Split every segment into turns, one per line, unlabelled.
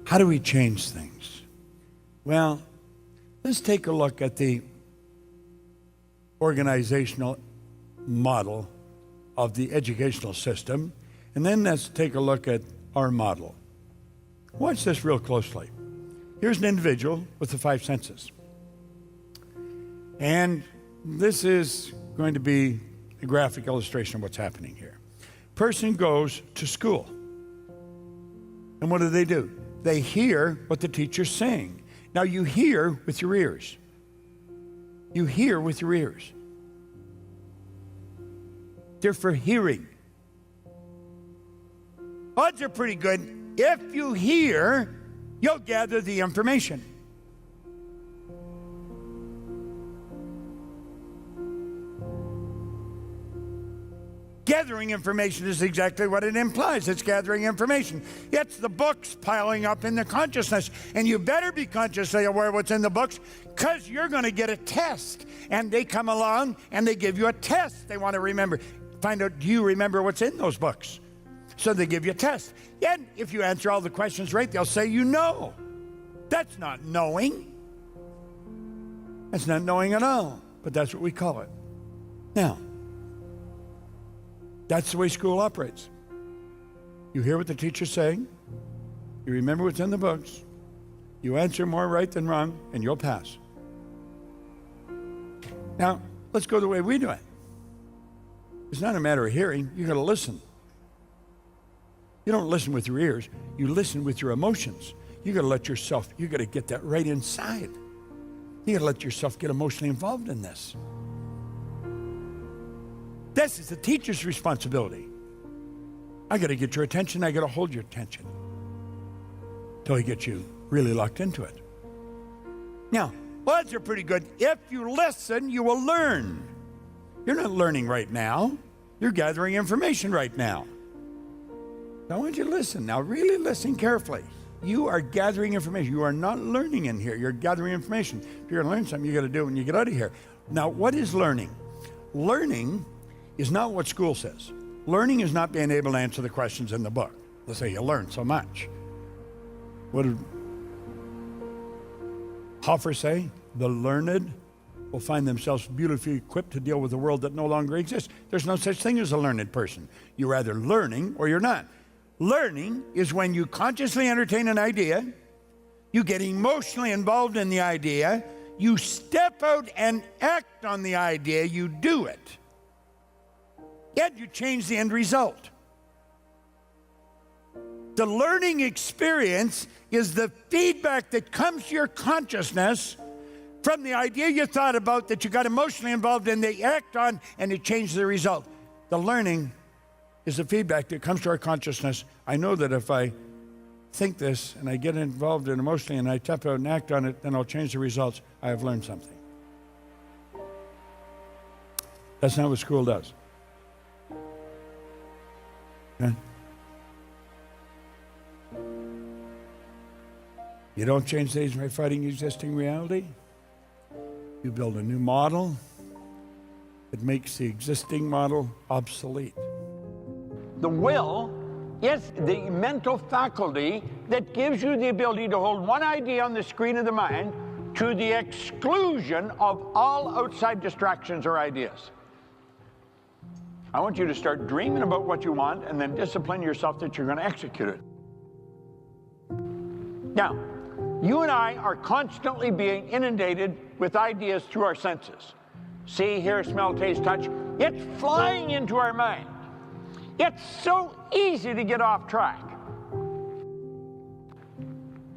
How do we change things? Well, let's take a look at the organizational model of the educational system, and then let's take a look at our model. Watch this real closely. Here's an individual with the 5 senses. And this is going to be a graphic illustration of what's happening here. Person goes to school. And what do? They hear what the teacher's saying. Now you hear with your ears. You hear with your ears. They're for hearing. Odds are pretty good. If you hear, you'll gather the information. Gathering information is exactly what it implies. It's gathering information. It's the books piling up in the consciousness. And you better be consciously aware of what's in the books, because you're going to get a test. And they come along and they give you a test. They want to remember. Find out, do you remember what's in those books? So they give you a test. And if you answer all the questions right, they'll say you know. That's not knowing. That's not knowing at all. But that's what we call it. Now, that's the way school operates. You hear what the teacher's saying. You remember what's in the books. You answer more right than wrong, and you'll pass. Now, let's go the way we do it. It's not a matter of hearing. You've got to listen. You don't listen with your ears. You listen with your emotions. You've got to let yourself, you've got to get that right inside. You've got to let yourself get emotionally involved in this. This is the teacher's responsibility. I got to get your attention. I got to hold your attention till he gets you really locked into it. Now, odds are pretty good. If you listen, you will learn. You're not learning right now. You're gathering information right now. I want you to listen. Now, really listen carefully. You are gathering information. You are not learning in here. You're gathering information. If you're going to learn something, you got to do it when you get out of here. Now, what is learning? Learning is not what school says. Learning is not being able to answer the questions in the book. Let's say you learn so much. What did Hoffer say? The learned will find themselves beautifully equipped to deal with a world that no longer exists. There's no such thing as a learned person. You're either learning or you're not. Learning is when you consciously entertain an idea, you get emotionally involved in the idea, you step out and act on the idea, you do it. Yet you change the end result. The learning experience is the feedback that comes to your consciousness from the idea you thought about that you got emotionally involved in, they act on, and it changes the result. The learning is the feedback that comes to our consciousness. I know that if I think this and I get involved in emotionally and I step out and act on it, then I'll change the results. I have learned something. That's not what school does. Okay? You don't change things by fighting existing reality. You build a new model that makes the existing model obsolete.
The will is the mental faculty that gives you the ability to hold one idea on the screen of the mind to the exclusion of all outside distractions or ideas. I want you to start dreaming about what you want and then discipline yourself that you're going to execute it. Now, you and I are constantly being inundated with ideas through our senses. See, hear, smell, taste, touch. It's flying into our mind. It's so easy to get off track.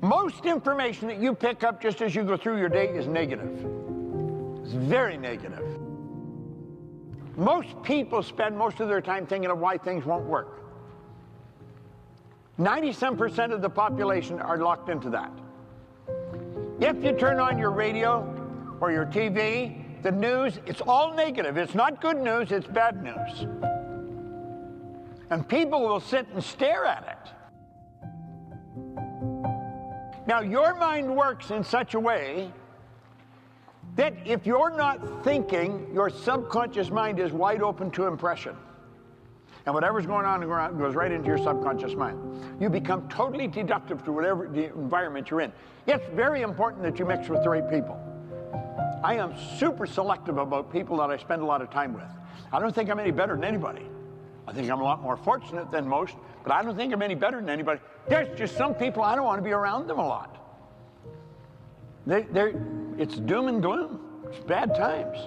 Most information that you pick up just as you go through your day is negative. It's very negative. Most people spend most of their time thinking of why things won't work. 97% of the population are locked into that. If you turn on your radio or your TV, the news, it's all negative. It's not good news, it's bad news. And people will sit and stare at it. Now, your mind works in such a way that if you're not thinking, your subconscious mind is wide open to impression. And whatever's going on goes right into your subconscious mind. You become totally deductive to whatever the environment you're in. It's very important that you mix with the right people. I am super selective about people that I spend a lot of time with. I don't think I'm any better than anybody. I think I'm a lot more fortunate than most, but I don't think I'm any better than anybody. There's just some people I don't want to be around them a lot. It's doom and gloom. It's bad times.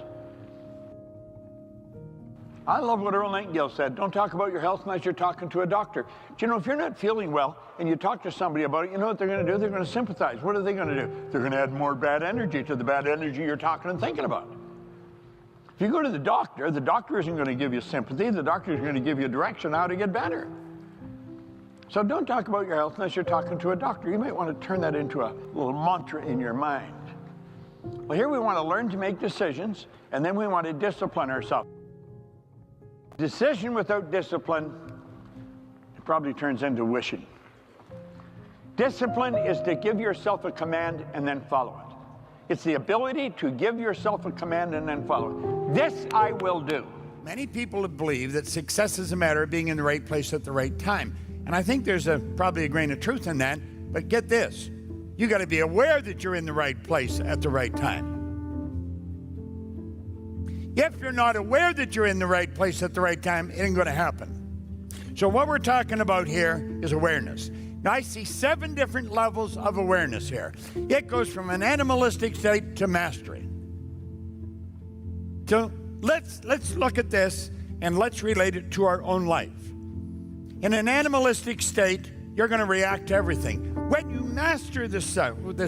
I love what Earl Nightingale said. Don't talk about your health unless you're talking to a doctor. But you know, if you're not feeling well and you talk to somebody about it, you know what they're going to do? They're going to sympathize. What are they going to do? They're going to add more bad energy to the bad energy you're talking and thinking about. If you go to the doctor isn't going to give you sympathy. The doctor is going to give you direction how to get better. So don't talk about your health unless you're talking to a doctor. You might want to turn that into a little mantra in your mind. Well, here we want to learn to make decisions, and then we want to discipline ourselves. Decision without discipline, it probably turns into wishing. Discipline is to give yourself a command and then follow it. It's the ability to give yourself a command and then follow it. This I will do.
Many people believe that success is a matter of being in the right place at the right time. And I think there's probably a grain of truth in that, but get this. You got to be aware that you're in the right place at the right time. If you're not aware that you're in the right place at the right time, it ain't going to happen. So what we're talking about here is awareness. Now, I see 7 different levels of awareness here. It goes from an animalistic state to mastery. So let's look at this and let's relate it to our own life. In an animalistic state, you're going to react to everything. When you master this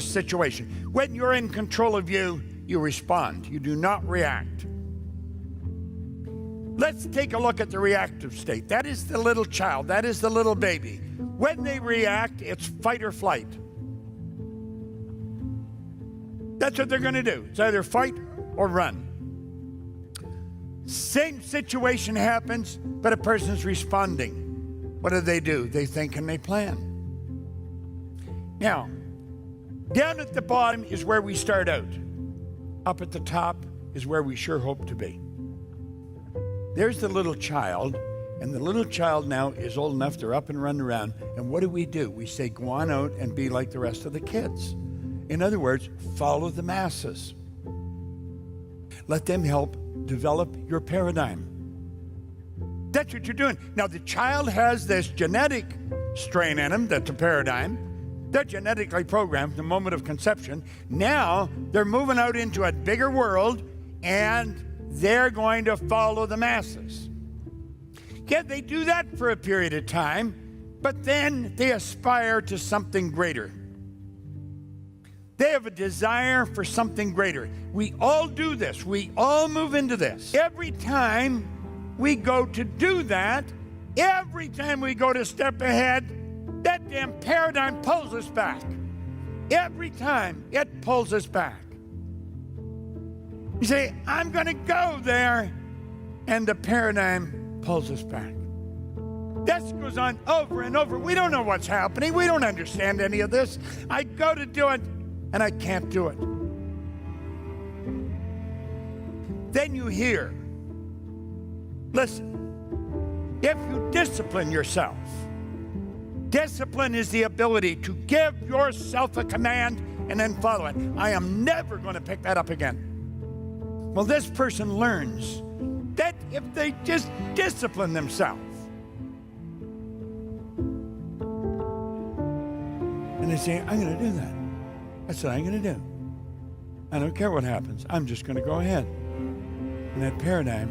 situation, when you're in control of you respond. You do not react. Let's take a look at the reactive state. That is the little child. That is the little baby. When they react, it's fight or flight. That's what they're going to do. It's either fight or run. Same situation happens, but a person's responding. What do? They think and they plan. Now, down at the bottom is where we start out. Up at the top is where we sure hope to be. There's the little child, and the little child now is old enough, they're up and running around, and what do? We say, go on out and be like the rest of the kids. In other words, follow the masses. Let them help develop your paradigm. That's what you're doing. Now, the child has this genetic strain in them, that's a paradigm. They're genetically programmed from the moment of conception. Now, they're moving out into a bigger world, and they're going to follow the masses. Yeah, they do that for a period of time, but then they aspire to something greater. They have a desire for something greater. We all do this. We all move into this. Every time we go to do that, every time we go to step ahead, that damn paradigm pulls us back. Every time it pulls us back. You say, I'm going to go there, and the paradigm pulls us back. This goes on over and over. We don't know what's happening. We don't understand any of this. I go to do it, and I can't do it. Then you hear, listen, if you discipline yourself, discipline is the ability to give yourself a command and then follow it. I am never going to pick that up again. Well, this person learns that if they just discipline themselves, and they say, I'm going to do that. That's what I'm going to do. I don't care what happens. I'm just going to go ahead. And that paradigm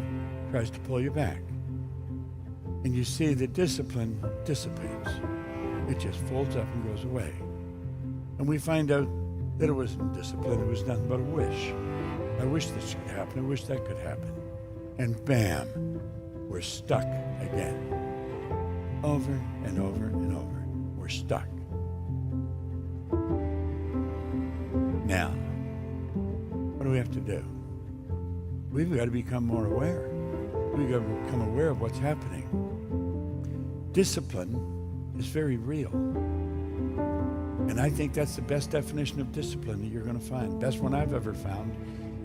tries to pull you back. And you see the discipline dissipates. It just folds up and goes away. And we find out that it wasn't discipline. It was nothing but a wish. I wish this could happen. I wish that could happen. And bam, we're stuck again. Over and over and over. We're stuck. Now, what do we have to do? We've got to become more aware. We've got to become aware of what's happening. Discipline is very real. And I think that's the best definition of discipline that you're going to find. Best one I've ever found.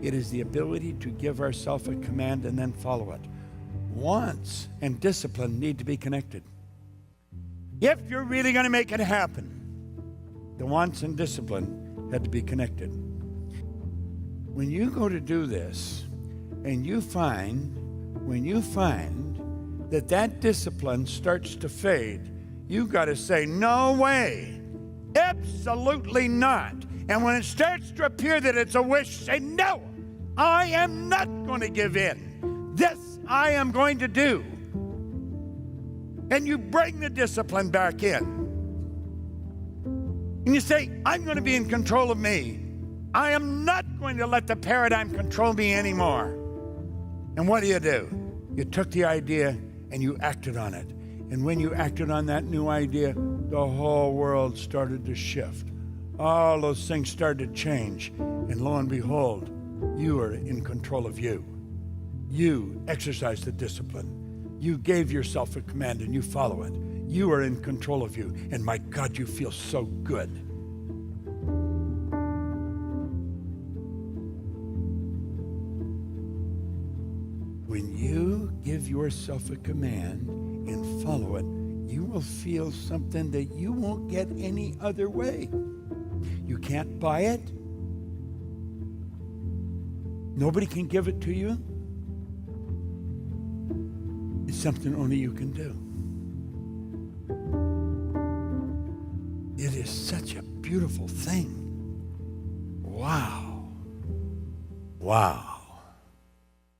It is the ability to give ourselves a command and then follow it. wants and discipline need to be connected. If you're really going to make it happen, the wants and discipline had to be connected. When you go to do this, and when you find that discipline starts to fade, you got to say, no way, absolutely not. And when it starts to appear that it's a wish, say, no, I am not going to give in. This I am going to do. And you bring the discipline back in. And you say, I'm going to be in control of me. I am not going to let the paradigm control me anymore. And what do? You took the idea and you acted on it. And when you acted on that new idea, the whole world started to shift. All those things started to change. And lo and behold, you are in control of you. You exercise the discipline. You gave yourself a command and you follow it. You are in control of you. And my God, you feel so good. When you give yourself a command and follow it, you will feel something that you won't get any other way. You can't buy it. Nobody can give it to you. It's something only you can do. It is such a beautiful thing. Wow. Wow.